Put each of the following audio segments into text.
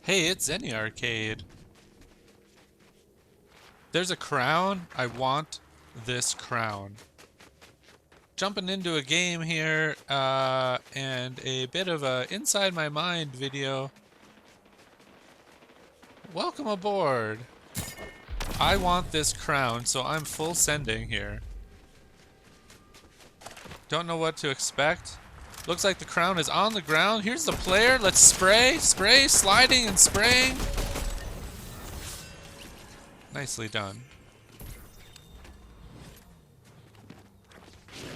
Hey, it's Zenny Arcade. There's a crown. I want this crown. Jumping into a game here, and a bit of a inside my mind video. Welcome aboard. I want this crown, so I'm full sending here. Don't know what to expect. Looks like the crown is on the ground. Here's the player. Let's spray, sliding and spraying. Nicely done.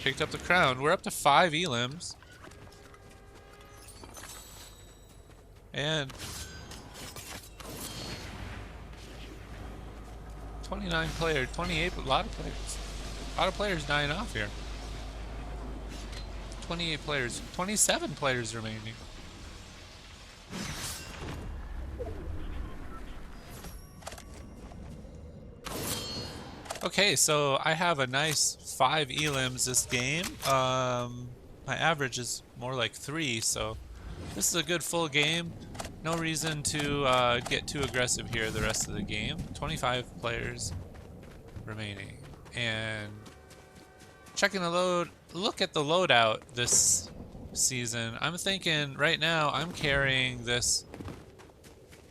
Picked up the crown. We're up to 5 elims. And 29 players, 28, a lot of players. A lot of players dying off here. 28 players, 27 players remaining. Okay, so I have a nice 5 elims this game. My average is more like 3, so this is a good full game. No reason to get too aggressive here the rest of the game. 25 players remaining. And checking the load, look at the loadout this season. I'm thinking right now I'm carrying this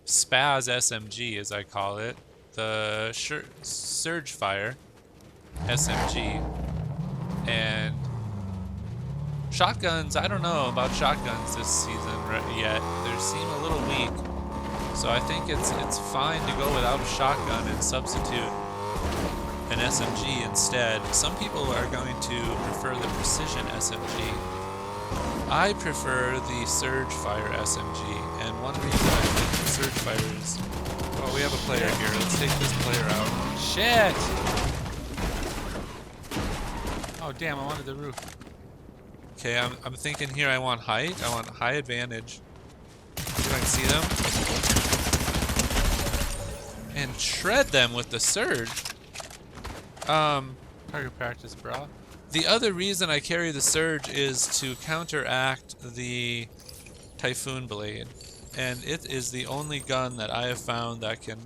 Spaz SMG, as I call it. The Surge Fire SMG. And shotguns, I don't know about shotguns this season yet. They seem a little weak. So I think it's fine to go without a shotgun and substitute an SMG instead. Some people are going to prefer the Precision SMG. I prefer the Surge Fire SMG, and one reason I think the Surge Fire is... Oh, we have a player here. Let's take this player out. Shit! Oh, damn, I wanted the roof. Okay, I'm thinking here I want height. I want high advantage. See if I can see them. And shred them with the Surge. Target practice, brah. The other reason I carry the Surge is to counteract the Typhoon Blade. And it is the only gun that I have found that can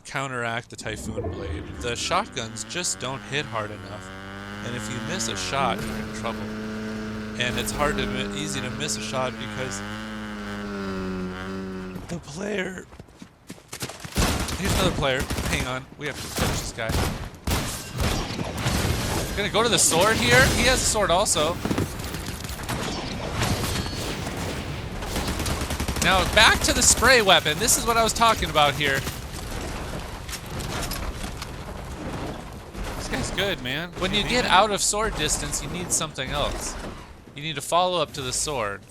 counteract the Typhoon Blade. The shotguns just don't hit hard enough. And if you miss a shot, you're in trouble. And it's easy to miss a shot because the player... Here's another player. Hang on. We have to finish this guy. Gonna go to the sword here? He has a sword also. Now, back to the spray weapon. This is what I was talking about here. This guy's good, man. When you get out of sword distance, you need something else. You need a follow-up to the sword.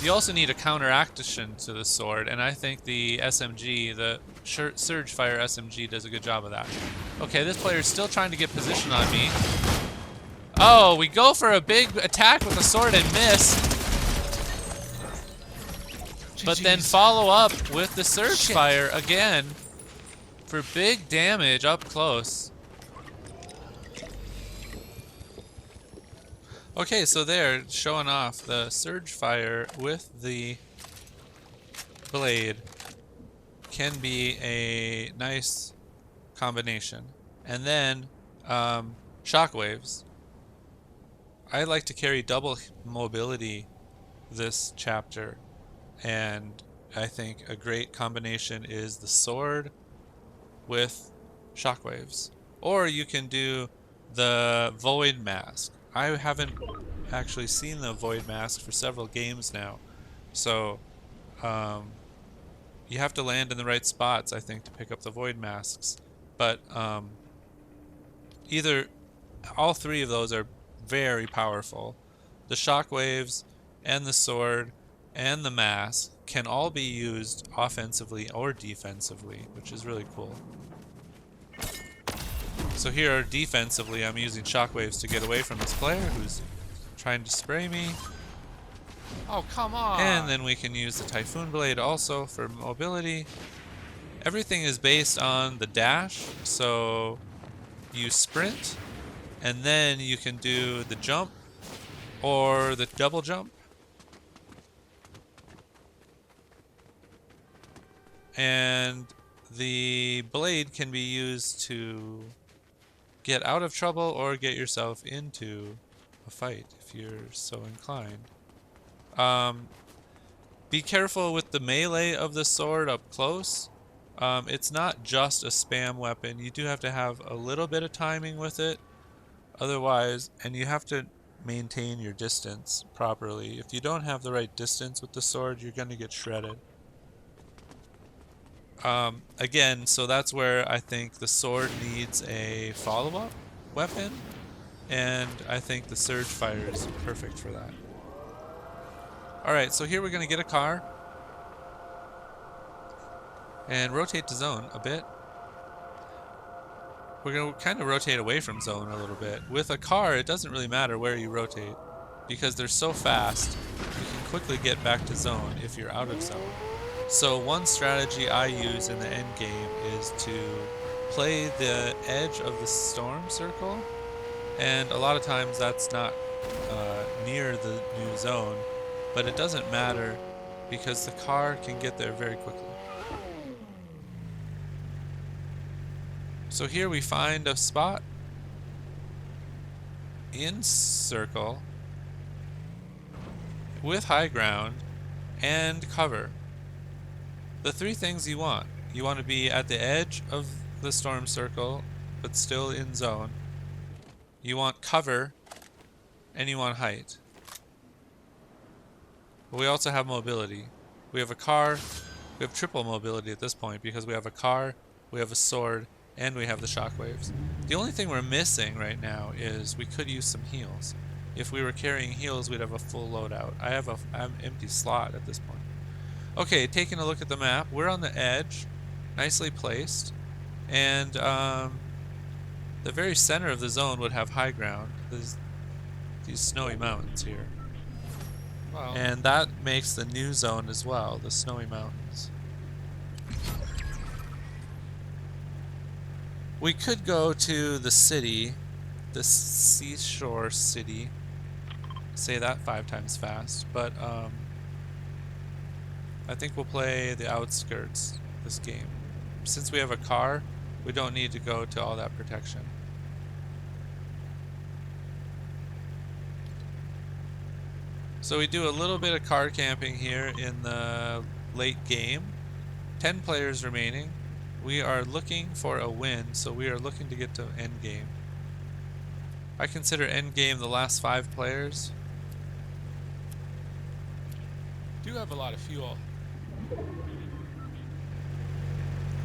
You also need a counteraction to the sword, and I think the SMG, the Surge Fire SMG, does a good job of that. Okay, this player is still trying to get position on me. Oh, we go for a big attack with the sword and miss. But then follow up with the Surge Fire again for big damage up close. Okay, so there, showing off the Surge Fire with the blade can be a nice combination. And then shockwaves. I like to carry double mobility this chapter, and I think a great combination is the sword with shockwaves. Or you can do the Void Mask. I haven't actually seen the Void Mask for several games now, so you have to land in the right spots, I think, to pick up the Void Masks. But all 3 of those are very powerful. The shockwaves and the sword and the mask can all be used offensively or defensively, which is really cool. So here, defensively, I'm using shockwaves to get away from this player who's trying to spray me. Oh, come on! And then we can use the Typhoon Blade also for mobility. Everything is based on the dash, so you sprint, and then you can do the jump or the double jump. And the blade can be used to get out of trouble or get yourself into a fight if you're so inclined. Be careful with the melee of the sword up close. It's not just a spam weapon. You do have to have a little bit of timing with it. Otherwise, and you have to maintain your distance properly. If you don't have the right distance with the sword, you're going to get shredded. Again, so that's where I think the sword needs a follow-up weapon, and I think the surge fire is perfect for that. Alright, so here we're going to get a car and rotate to zone a bit. We're going to kind of rotate away from zone a little bit. With a car, it doesn't really matter where you rotate because they're so fast, you can quickly get back to zone if you're out of zone. So one strategy I use in the end game is to play the edge of the storm circle, and a lot of times that's not near the new zone, but it doesn't matter because the car can get there very quickly. So here we find a spot in circle with high ground and cover. The three things you want. You want to be at the edge of the storm circle, but still in zone. You want cover, and you want height. But we also have mobility. We have a car. We have triple mobility at this point because we have a car, we have a sword, and we have the shockwaves. The only thing we're missing right now is we could use some heals. If we were carrying heals, we'd have a full loadout. I have an empty slot at this point. Okay, taking a look at the map, we're on the edge, nicely placed, and the very center of the zone would have high ground. There's these snowy mountains here. Well, And that makes the new zone as well, the snowy mountains. We could go to the city, the seashore city. Say that 5 times fast, but I think we'll play the outskirts this game. Since we have a car, we don't need to go to all that protection. So we do a little bit of car camping here in the late game. 10 players remaining. We are looking for a win, so we are looking to get to end game. I consider end game the last 5 players. do have a lot of fuel.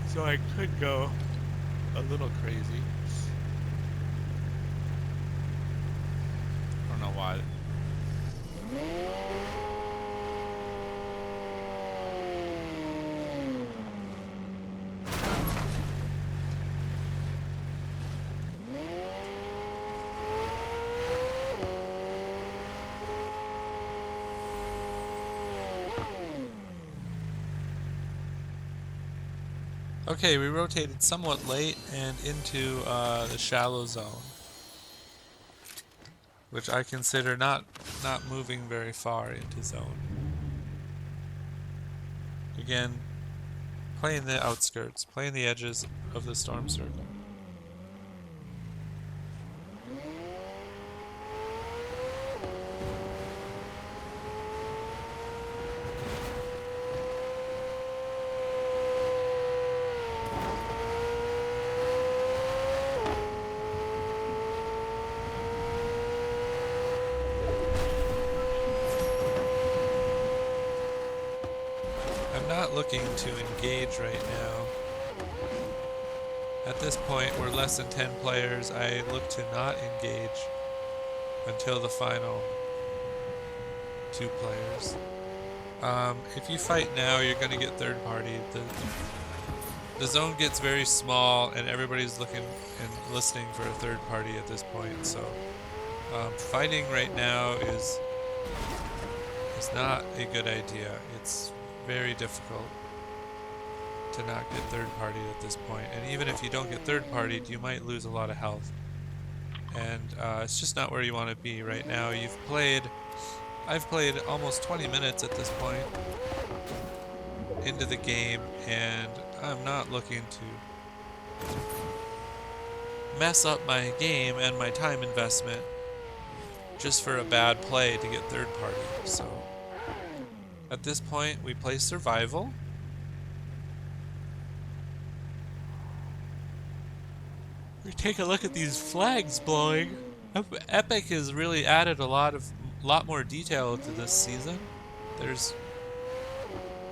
So I could go a little crazy. I don't know why. Okay, we rotated somewhat late and into the shallow zone, which I consider not moving very far into zone. Again, playing the outskirts, playing the edges of the storm circle. I'm not looking to engage right now. At this point, we're less than 10 players. I look to not engage until the final 2 players. If you fight now, you're going to get third party. The zone gets very small, and everybody's looking and listening for a third party at this point. So fighting right now is not a good idea. It's very difficult to not get third party at this point. And even if you don't get third partied, you might lose a lot of health. And it's just not where you want to be right now. I've played almost 20 minutes at this point. into the game, and I'm not looking to mess up my game and my time investment just for a bad play to get third party. So at this point, we play survival. We take a look at these flags blowing. Epic has really added a lot more detail to this season. There's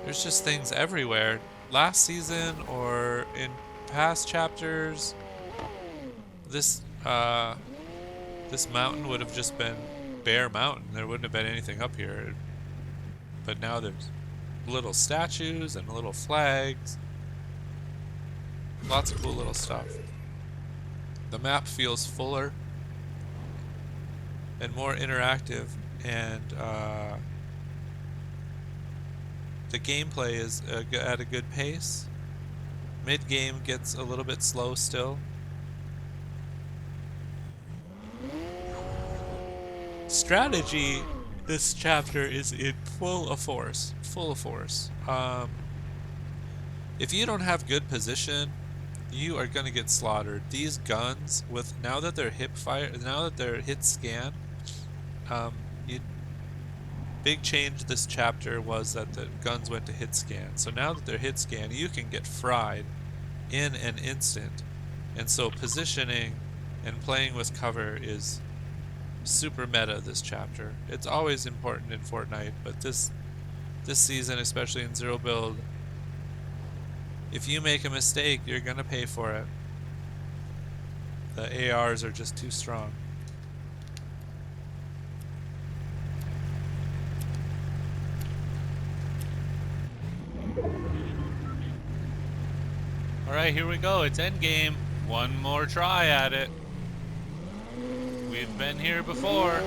just things everywhere. Last season or in past chapters, this this mountain would have just been bare mountain. There wouldn't have been anything up here. But now there's little statues and little flags. Lots of cool little stuff. The map feels fuller and more interactive, and the gameplay is at a good pace. Mid-game gets a little bit slow still. Strategy this chapter is in full force. If you don't have good position, you are going to get slaughtered. These guns, with now that they're hit scan, big change this chapter was that the guns went to hit scan. So now that they're hit scan, you can get fried in an instant. And so positioning and playing with cover is super meta this chapter. It's always important in Fortnite, but this season, especially in zero build, if you make a mistake, you're gonna pay for it. The ARs are just too strong. Alright, here we go. It's endgame. One more try at it. We've been here before.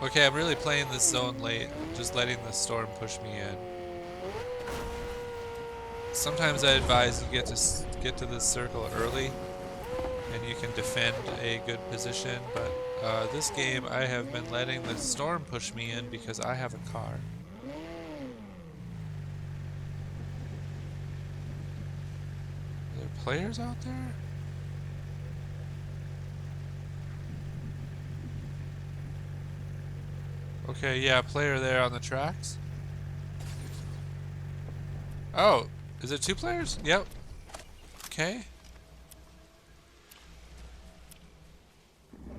Okay, I'm really playing this zone late, just letting the storm push me in. Sometimes I advise you get to this circle early, and you can defend a good position, but this game I have been letting the storm push me in because I have a car. Are there players out there? Okay, yeah, player there on the tracks. Oh, is it two players? Yep. Okay.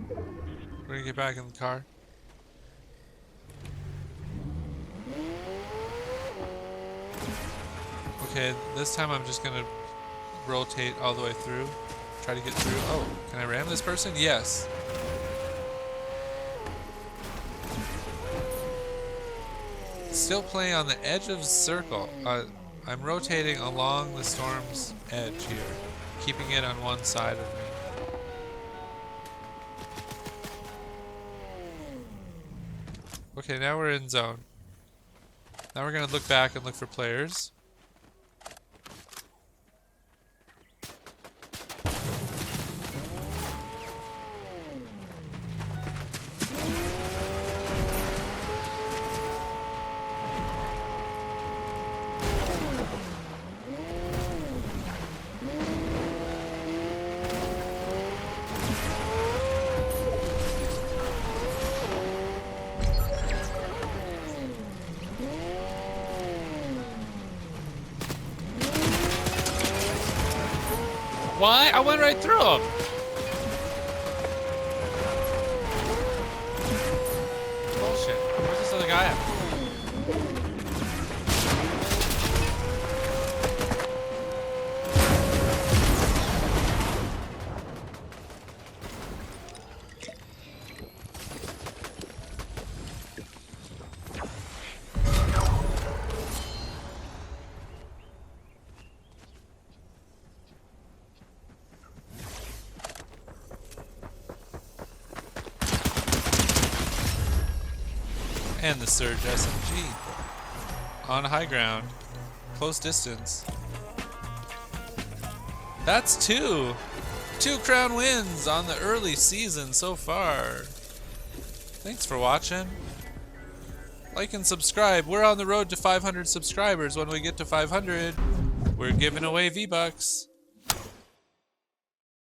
We're gonna get back in the car. Okay, this time I'm just gonna rotate all the way through. Try to get through. Oh, can I ram this person? Yes. Still playing on the edge of the circle. I'm rotating along the storm's edge here, keeping it on one side of me. Okay, now we're in zone. Now we're gonna look back and look for players. Why? I went right through him. this other guy at? And the Surge SMG. On high ground. Close distance. That's two! 2 crown wins on the early season so far. Thanks for watching. Like and subscribe. We're on the road to 500 subscribers. When we get to 500, we're giving away V-Bucks.